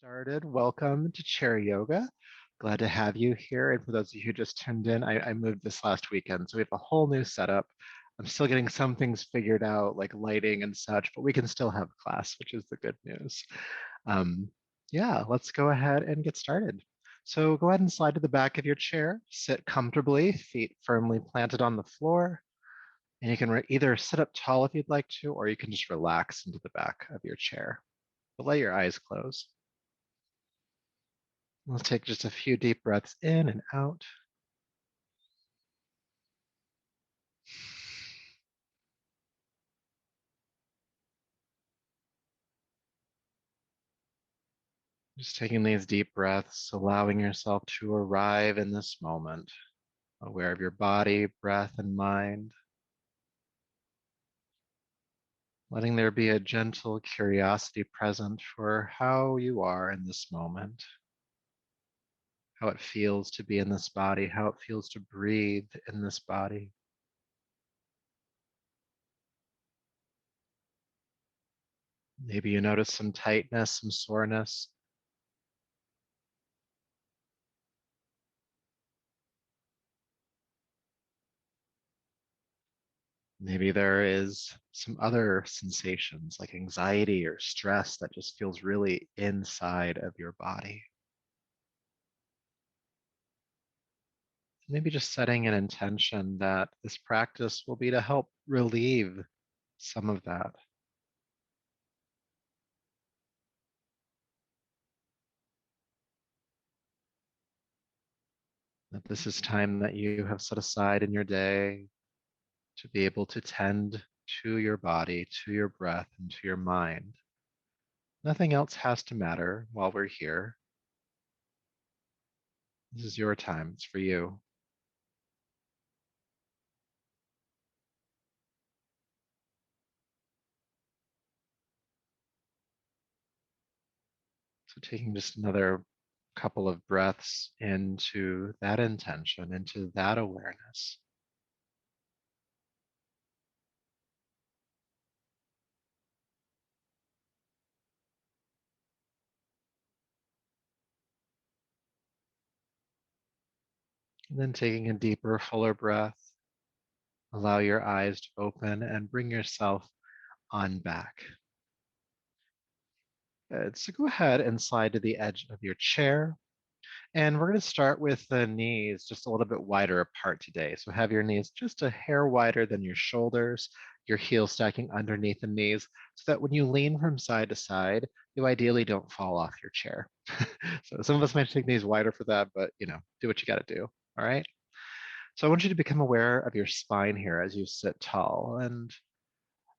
Started. Welcome to Chair Yoga. Glad to have you here. And for those of you who just tuned in, I moved this last weekend, so we have a whole new setup. I'm still getting some things figured out, like lighting and such, but we can still have class, which is the good news. Um, yeah, let's go ahead and get started. So go ahead and slide to the back of your chair, sit comfortably, feet firmly planted on the floor, and you can either sit up tall if you'd like to, or you can just relax into the back of your chair. But let your eyes close. Let's take just a few deep breaths in and out. Just taking these deep breaths, allowing yourself to arrive in this moment, aware of your body, breath, and mind. Letting there be a gentle curiosity present for how you are in this moment, how it feels to be in this body, how it feels to breathe in this body. Maybe you notice some tightness, some soreness. Maybe there is some other sensations like anxiety or stress that just feels really inside of your body. Maybe just setting an intention that this practice will be to help relieve some of that. That this is time that you have set aside in your day to be able to tend to your body, to your breath, and to your mind. Nothing else has to matter while we're here. This is your time, it's for you. So taking just another couple of breaths into that intention, into that awareness. And then taking a deeper, fuller breath, allow your eyes to open and bring yourself on back. Good. So go ahead and slide to the edge of your chair. And we're going to start with the knees just a little bit wider apart today. So have your knees just a hair wider than your shoulders, your heels stacking underneath the knees, so that when you lean from side to side, you ideally don't fall off your chair. So some of us might take knees wider for that, but do what you got to do. All right. So I want you to become aware of your spine here as you sit tall. And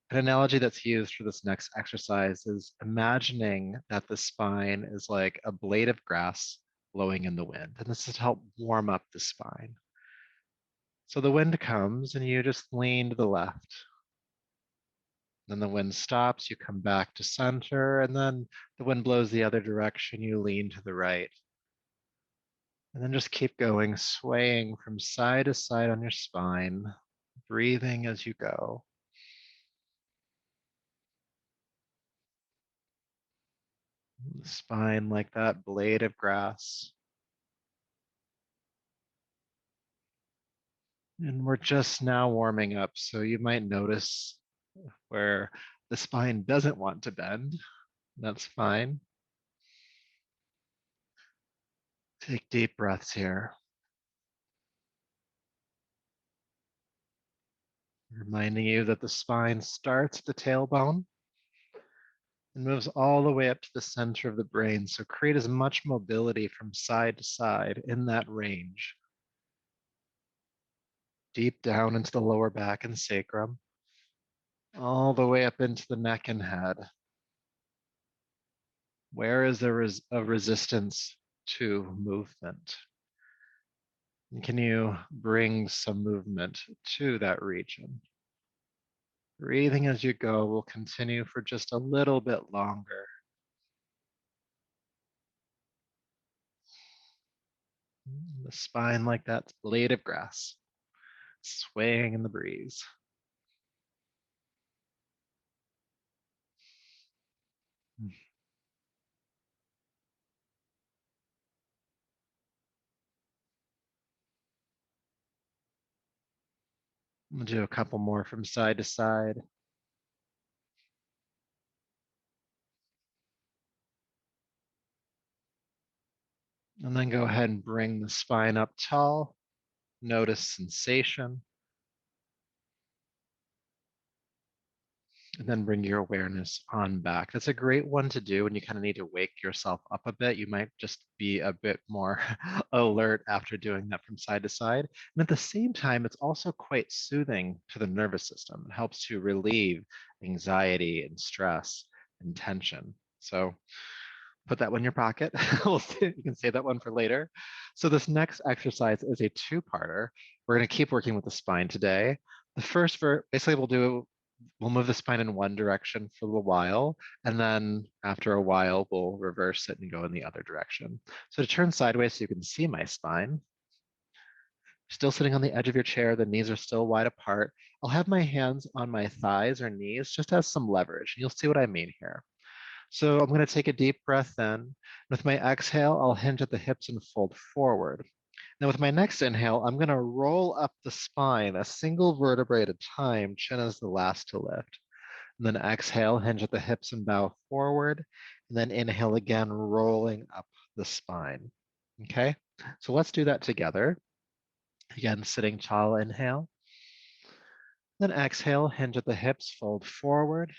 an analogy that's used for this next exercise is imagining that the spine is like a blade of grass blowing in the wind. And this is to help warm up the spine. So the wind comes and you just lean to the left. Then the wind stops, you come back to center, and then the wind blows the other direction, you lean to the right. And then just keep going, swaying from side to side on your spine, breathing as you go. The spine like that blade of grass. And we're just now warming up, so you might notice where the spine doesn't want to bend. That's fine. Take deep breaths here, reminding you that the spine starts at the tailbone and moves all the way up to the center of the brain. So create as much mobility from side to side in that range, deep down into the lower back and sacrum, all the way up into the neck and head. Where is there a resistance to movement? And can you bring some movement to that region? Breathing as you go will continue for just a little bit longer. The spine like that blade of grass, swaying in the breeze. We'll do a couple more from side to side. And then go ahead and bring the spine up tall. Notice sensation. And then bring your awareness on back. That's a great one to do when you kind of need to wake yourself up a bit. You might just be a bit more alert after doing that from side to side. And at the same time, it's also quite soothing to the nervous system. It helps to relieve anxiety and stress and tension. So put that one in your pocket. You can save that one for later. So this next exercise is a two-parter. We're going to keep working with the spine today. The first, basically we'll move the spine in one direction for a little while, and then after a while, we'll reverse it and go in the other direction. So to turn sideways so you can see my spine, still sitting on the edge of your chair, the knees are still wide apart. I'll have my hands on my thighs or knees just as some leverage. You'll see what I mean here. So I'm going to take a deep breath in. With my exhale, I'll hinge at the hips and fold forward. Now with my next inhale, I'm going to roll up the spine, a single vertebrae at a time, chin is the last to lift. And then exhale, hinge at the hips and bow forward. And then inhale again, rolling up the spine. Okay, so let's do that together. Again, sitting tall, inhale. Then exhale, hinge at the hips, fold forward.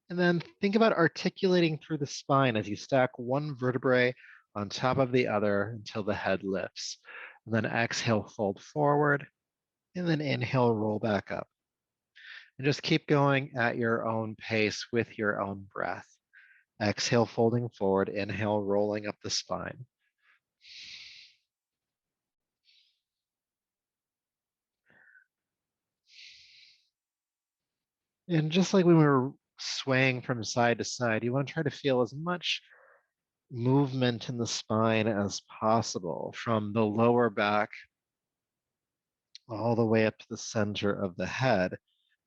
And then think about articulating through the spine as you stack one vertebrae on top of the other until the head lifts. And then exhale, fold forward. And then inhale, roll back up. And just keep going at your own pace with your own breath. Exhale, folding forward. Inhale, rolling up the spine. And just like when we were swaying from side to side, you want to try to feel as much movement in the spine as possible from the lower back all the way up to the center of the head.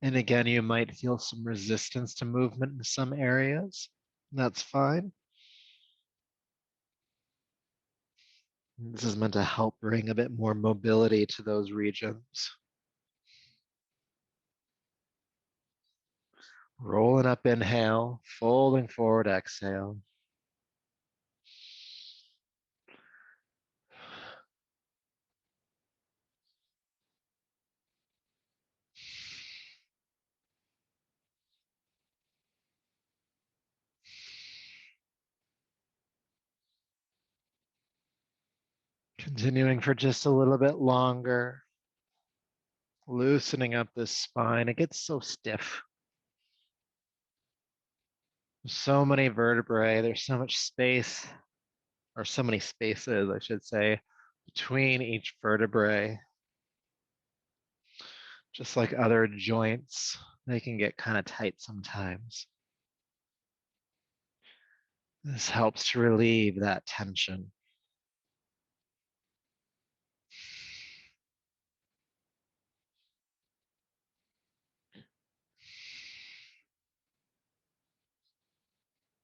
And again, you might feel some resistance to movement in some areas. That's fine. This is meant to help bring a bit more mobility to those regions. Rolling up, inhale, folding forward, exhale. Continuing for just a little bit longer, loosening up this spine. It gets so stiff. So many vertebrae, there's so much space, or so many spaces, I should say, between each vertebrae. Just like other joints, they can get kind of tight sometimes. This helps to relieve that tension.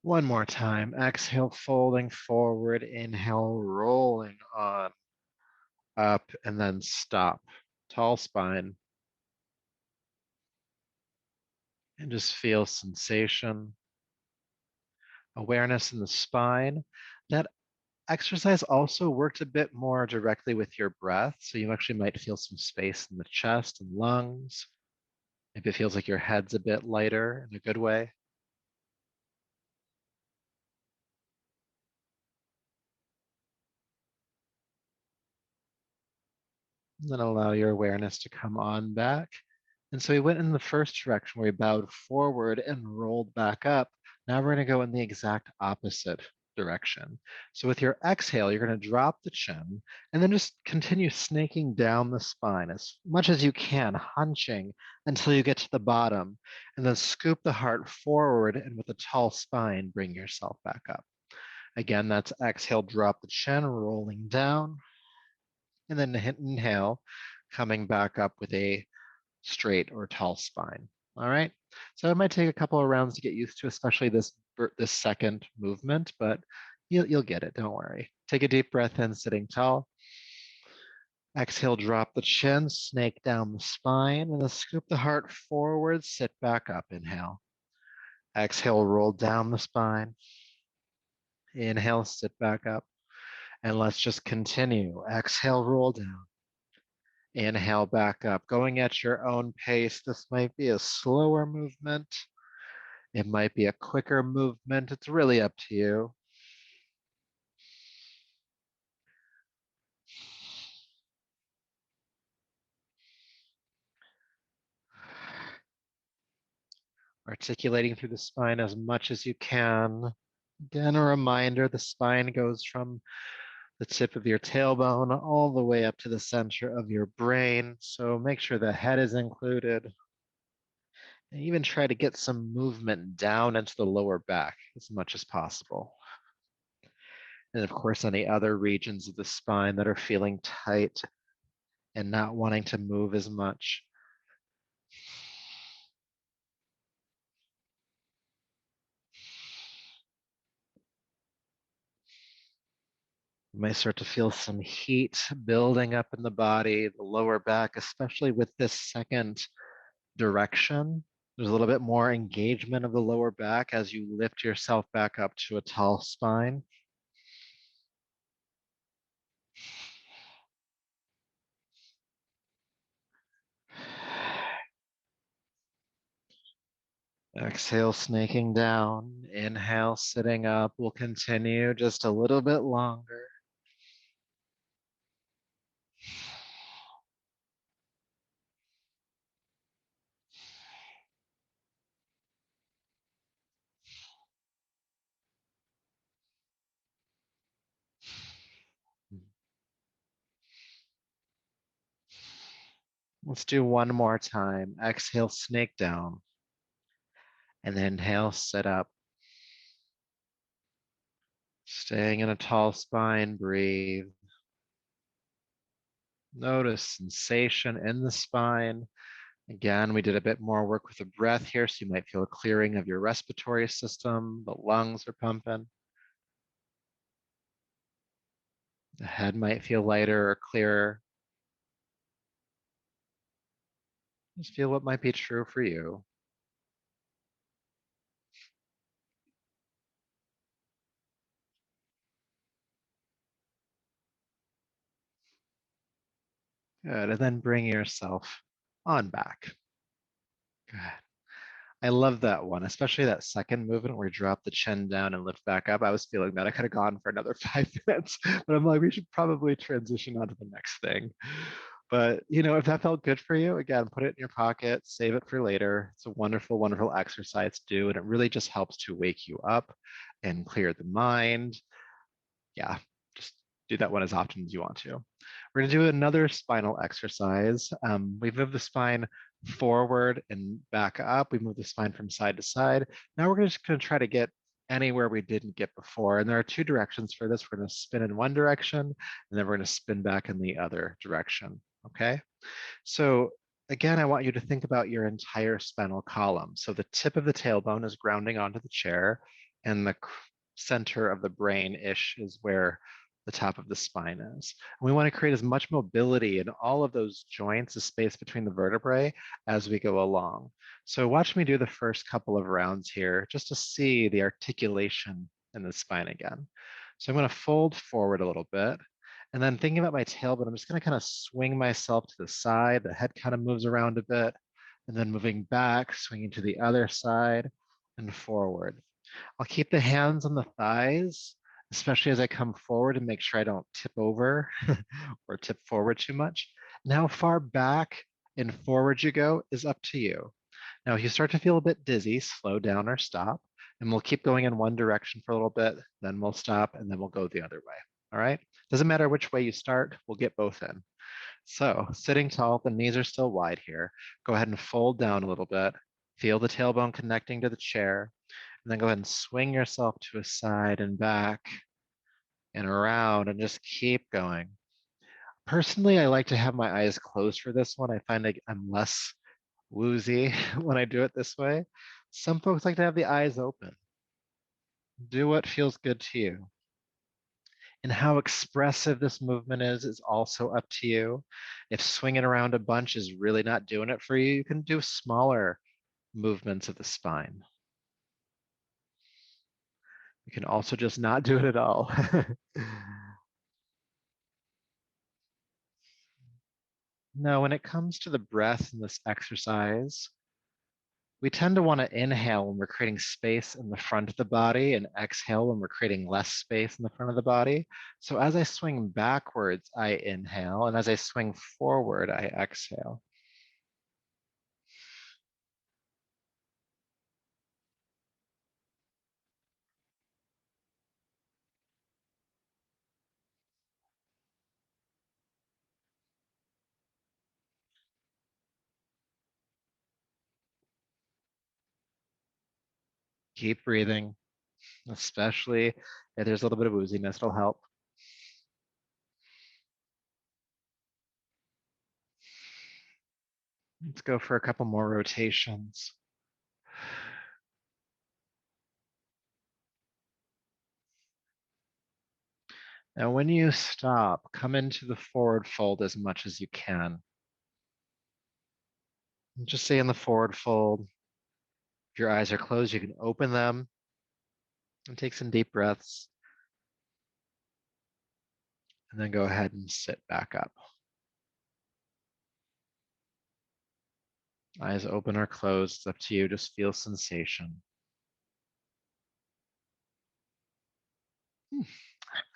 One more time. Exhale, folding forward. Inhale, rolling on up, and then stop. Tall spine. And just feel sensation, awareness in the spine. That exercise also works a bit more directly with your breath. So you actually might feel some space in the chest and lungs. Maybe it feels like your head's a bit lighter in a good way. And then allow your awareness to come on back. And so we went in the first direction where we bowed forward and rolled back up. Now we're going to go in the exact opposite direction. So with your exhale, you're going to drop the chin and then just continue snaking down the spine as much as you can, hunching until you get to the bottom. And then scoop the heart forward and with a tall spine, bring yourself back up. Again, that's exhale, drop the chin, rolling down. And then inhale, coming back up with a straight or tall spine. All right. So it might take a couple of rounds to get used to, especially this second movement, but you'll get it. Don't worry. Take a deep breath in, sitting tall. Exhale, drop the chin, snake down the spine, and then scoop the heart forward, sit back up. Inhale. Exhale, roll down the spine. Inhale, sit back up. And let's just continue. Exhale, roll down. Inhale, back up. Going at your own pace. This might be a slower movement. It might be a quicker movement. It's really up to you. Articulating through the spine as much as you can. Again, a reminder, the spine goes from the tip of your tailbone all the way up to the center of your brain. So make sure the head is included. And even try to get some movement down into the lower back as much as possible. And of course, any other regions of the spine that are feeling tight and not wanting to move as much. You might start to feel some heat building up in the body, the lower back, especially with this second direction. There's a little bit more engagement of the lower back as you lift yourself back up to a tall spine. Exhale, snaking down. Inhale, sitting up. We'll continue just a little bit longer. Let's do one more time. Exhale, snake down. And inhale, sit up. Staying in a tall spine, breathe. Notice sensation in the spine. Again, we did a bit more work with the breath here, so you might feel a clearing of your respiratory system. The lungs are pumping. The head might feel lighter or clearer. Just feel what might be true for you. Good. And then bring yourself on back. Good. I love that one, especially that second movement where you drop the chin down and lift back up. I was feeling that I could have gone for another 5 minutes, but I'm like, we should probably transition on to the next thing. But if that felt good for you, again, put it in your pocket, save it for later. It's a wonderful, wonderful exercise to do, and it really just helps to wake you up and clear the mind. Yeah, just do that one as often as you want to. We're going to do another spinal exercise. We move the spine forward and back up. We move the spine from side to side. Now we're just going to try to get anywhere we didn't get before. And there are two directions for this. We're going to spin in one direction, and then we're going to spin back in the other direction. Okay? So again, I want you to think about your entire spinal column. So the tip of the tailbone is grounding onto the chair, and the center of the brain-ish is where the top of the spine is. And we want to create as much mobility in all of those joints, the space between the vertebrae, as we go along. So watch me do the first couple of rounds here just to see the articulation in the spine again. So I'm going to fold forward a little bit. And then thinking about my tailbone, I'm just going to kind of swing myself to the side. The head kind of moves around a bit. And then moving back, swinging to the other side and forward. I'll keep the hands on the thighs, especially as I come forward, and make sure I don't tip over or tip forward too much. And how far back and forward you go is up to you. Now, if you start to feel a bit dizzy, slow down or stop, and we'll keep going in one direction for a little bit, then we'll stop, and then we'll go the other way. All right? Doesn't matter which way you start, we'll get both in. So, sitting tall, the knees are still wide here. Go ahead and fold down a little bit. Feel the tailbone connecting to the chair. And then go ahead and swing yourself to a side and back and around and just keep going. Personally, I like to have my eyes closed for this one. I find I'm less woozy when I do it this way. Some folks like to have the eyes open. Do what feels good to you. And how expressive this movement is also up to you. If swinging around a bunch is really not doing it for you, you can do smaller movements of the spine. You can also just not do it at all. Now, when it comes to the breath in this exercise, we tend to want to inhale when we're creating space in the front of the body and exhale when we're creating less space in the front of the body. So as I swing backwards, I inhale, and as I swing forward, I exhale. Keep breathing, especially if there's a little bit of wooziness, it'll help. Let's go for a couple more rotations. Now, when you stop, come into the forward fold as much as you can. And just stay in the forward fold. If your eyes are closed, you can open them and take some deep breaths. And then go ahead and sit back up. Eyes open or closed, it's up to you. Just feel sensation.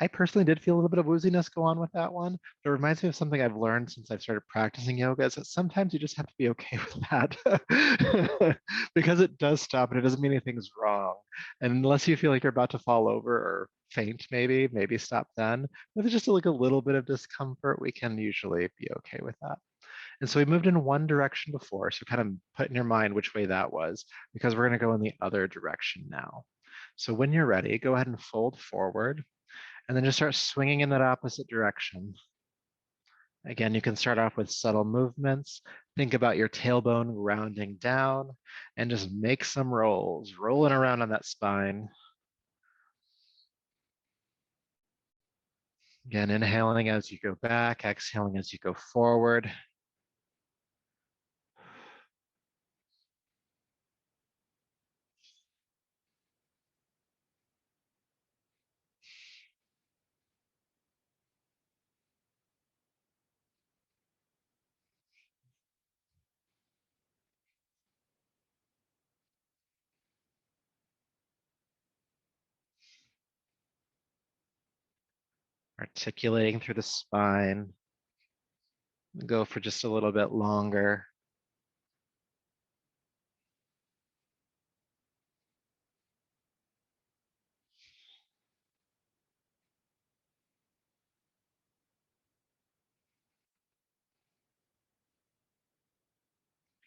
I personally did feel a little bit of wooziness go on with that one, but it reminds me of something I've learned since I've started practicing yoga is that sometimes you just have to be okay with that because it does stop and it doesn't mean anything's wrong. And unless you feel like you're about to fall over or faint, maybe stop then. If it's just like a little bit of discomfort, we can usually be okay with that. And so we moved in one direction before, so kind of put in your mind which way that was, because we're going to go in the other direction now. So when you're ready, go ahead and fold forward and then just start swinging in that opposite direction. Again, you can start off with subtle movements. Think about your tailbone rounding down and just make some rolls, rolling around on that spine. Again, inhaling as you go back, exhaling as you go forward. Articulating through the spine. Go for just a little bit longer.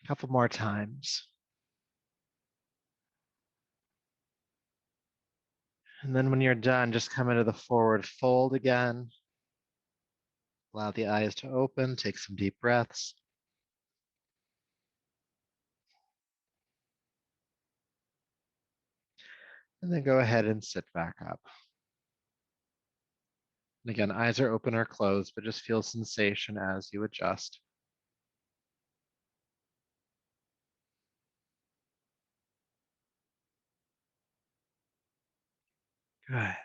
A couple more times. And then when you're done, just come into the forward fold again. Allow the eyes to open, take some deep breaths. And then go ahead and sit back up. And again, eyes are open or closed, but just feel sensation as you adjust. Good.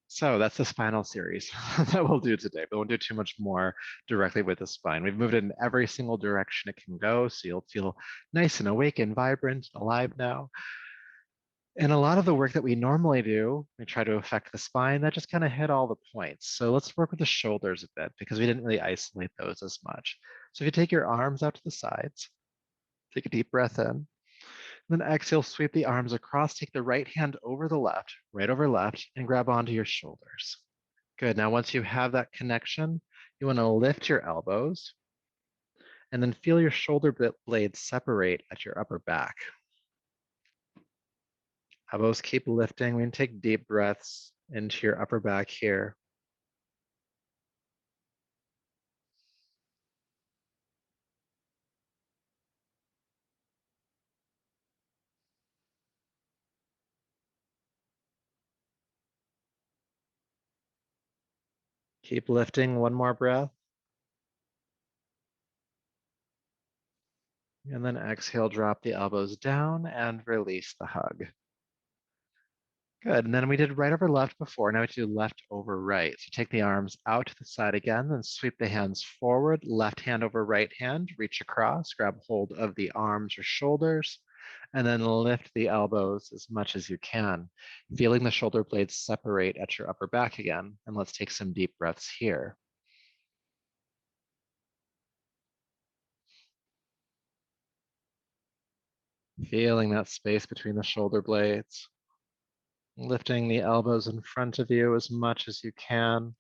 So that's the spinal series that we'll do today, but we won't do too much more directly with the spine. We've moved in every single direction it can go, so you'll feel nice and awake and vibrant and alive now. And a lot of the work that we normally do, we try to affect the spine, that just kind of hit all the points. So let's work with the shoulders a bit because we didn't really isolate those as much. So if you take your arms out to the sides, take a deep breath in, then exhale, sweep the arms across, take the right hand over the left, right over left, and grab onto your shoulders. Good. Now, once you have that connection, you want to lift your elbows and then feel your shoulder blades separate at your upper back. Elbows keep lifting. We can take deep breaths into your upper back here. Keep lifting, one more breath. And then exhale, drop the elbows down and release the hug. Good. And then we did right over left before. Now we do left over right. So take the arms out to the side again, then sweep the hands forward, left hand over right hand, reach across, grab hold of the arms or shoulders, and then lift the elbows as much as you can, feeling the shoulder blades separate at your upper back again. And let's take some deep breaths here. Feeling that space between the shoulder blades, lifting the elbows in front of you as much as you can.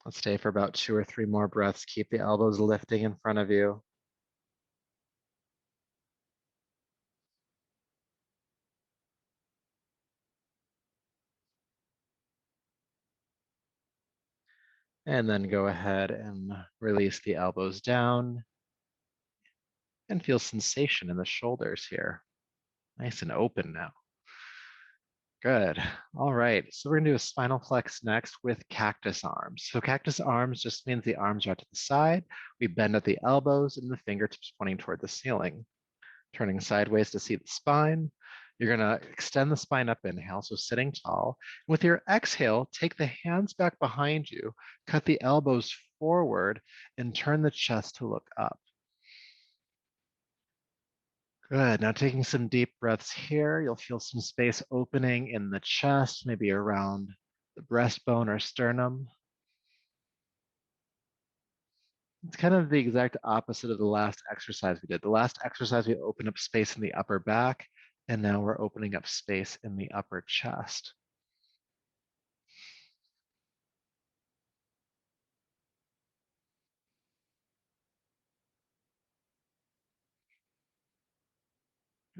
Let's stay for about 2 or 3 more breaths. Keep the elbows lifting in front of you. And then go ahead and release the elbows down and feel sensation in the shoulders here. Nice and open now. Good. All right. So we're going to do a spinal flex next with cactus arms. So cactus arms just means the arms are out to the side. We bend at the elbows and the fingertips pointing toward the ceiling. Turning sideways to see the spine. You're going to extend the spine up, inhale, so sitting tall. With your exhale, take the hands back behind you, cut the elbows forward, and turn the chest to look up. Good. Now taking some deep breaths here, you'll feel some space opening in the chest, maybe around the breastbone or sternum. It's kind of the exact opposite of the last exercise we did. The last exercise, we opened up space in the upper back, and now we're opening up space in the upper chest.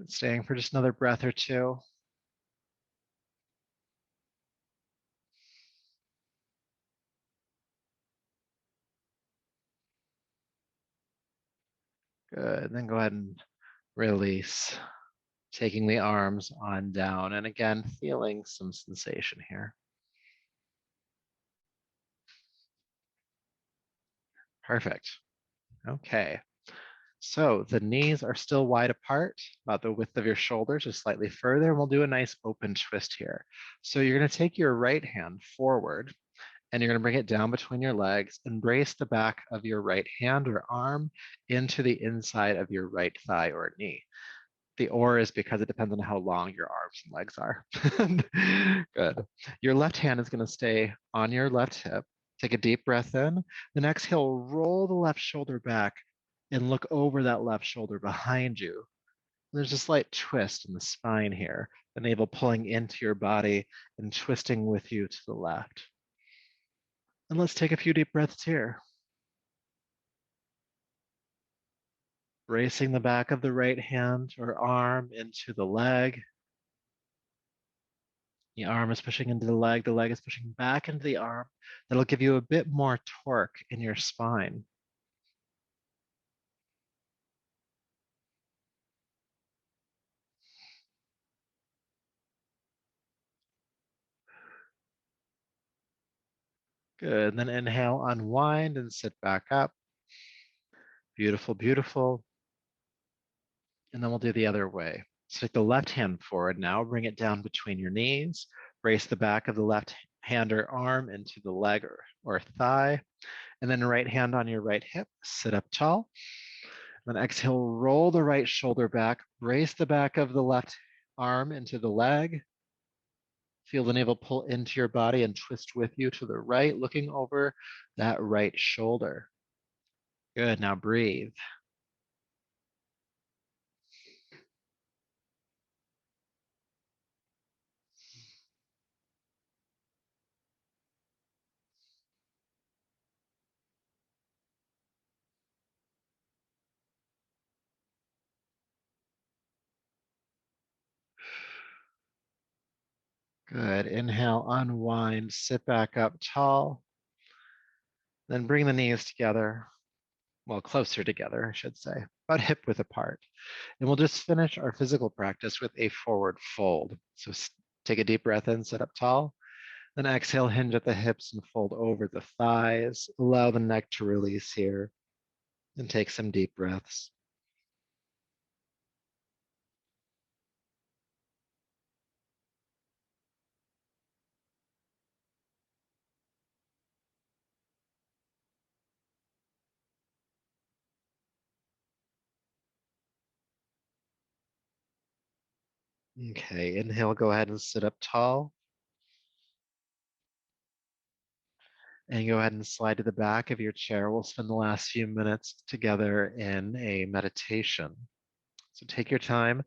Staying for just another breath or two. Good. Then go ahead and release, taking the arms on down. And again, feeling some sensation here. Perfect. Okay. So the knees are still wide apart, about the width of your shoulders, just slightly further. And we'll do a nice open twist here. So you're going to take your right hand forward and you're going to bring it down between your legs and brace the back of your right hand or arm into the inside of your right thigh or knee. The or is because it depends on how long your arms and legs are. Good. Your left hand is going to stay on your left hip. Take a deep breath in. Then exhale, roll the left shoulder back and look over that left shoulder behind you. There's a slight twist in the spine here, the navel pulling into your body and twisting with you to the left. And let's take a few deep breaths here. Bracing the back of the right hand or arm into the leg. The arm is pushing into the leg is pushing back into the arm. That'll give you a bit more torque in your spine. Good. And then inhale, unwind and sit back up. Beautiful, beautiful. And then we'll do the other way. So take the left hand forward now, bring it down between your knees, brace the back of the left hand or arm into the leg or thigh, and then right hand on your right hip, sit up tall. Then exhale, roll the right shoulder back, brace the back of the left arm into the leg. Feel the navel pull into your body and twist with you to the right, looking over that right shoulder. Good, now breathe. Good. Inhale, unwind, sit back up tall. Then bring the knees together. well, closer together, I should say, about hip width apart. And we'll just finish our physical practice with a forward fold. So take a deep breath in, sit up tall. Then exhale, hinge at the hips and fold over the thighs. Allow the neck to release here and take some deep breaths. Okay, inhale, go ahead and sit up tall. And go ahead and slide to the back of your chair. We'll spend the last few minutes together in a meditation. So take your time.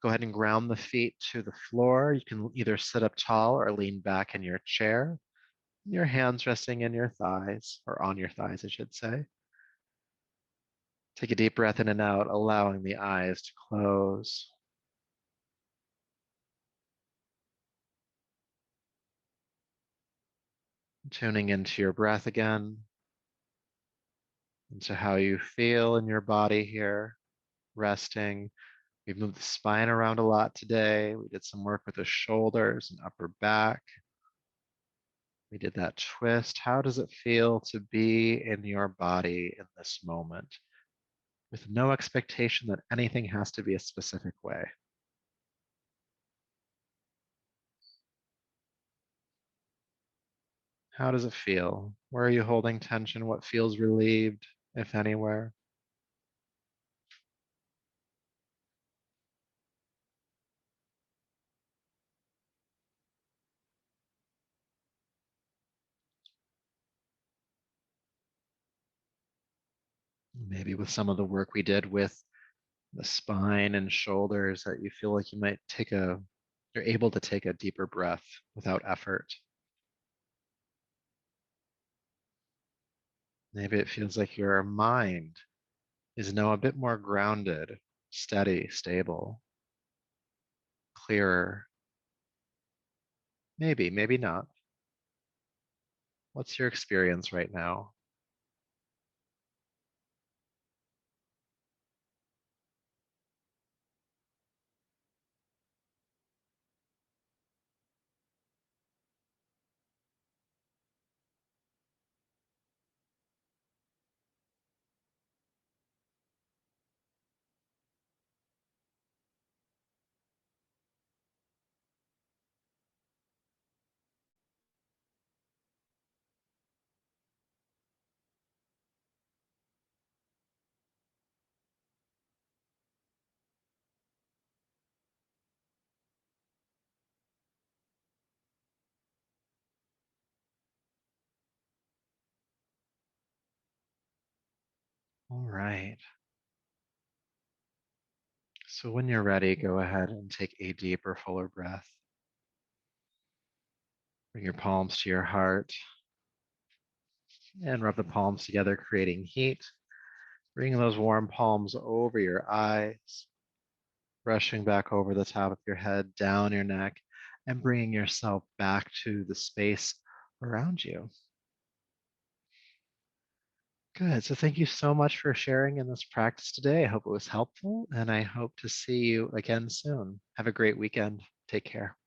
Go ahead and ground the feet to the floor. You can either sit up tall or lean back in your chair. Your hands resting in your thighs, or on your thighs, I should say. Take a deep breath in and out, allowing the eyes to close. Tuning into your breath again, into how you feel in your body here, resting. We've moved the spine around a lot today. We did some work with the shoulders and upper back. We did that twist. How does it feel to be in your body in this moment with no expectation that anything has to be a specific way? How does it feel? Where are you holding tension? What feels relieved, if anywhere? Maybe with some of the work we did with the spine and shoulders that you feel like you might you're able to take a deeper breath without effort. Maybe it feels like your mind is now a bit more grounded, steady, stable, clearer. Maybe not. What's your experience right now? All right. So when you're ready, go ahead and take a deeper, fuller breath. Bring your palms to your heart and rub the palms together, creating heat. Bring those warm palms over your eyes, brushing back over the top of your head, down your neck, and bringing yourself back to the space around you. Good. So thank you so much for sharing in this practice today. I hope it was helpful, and I hope to see you again soon. Have a great weekend. Take care.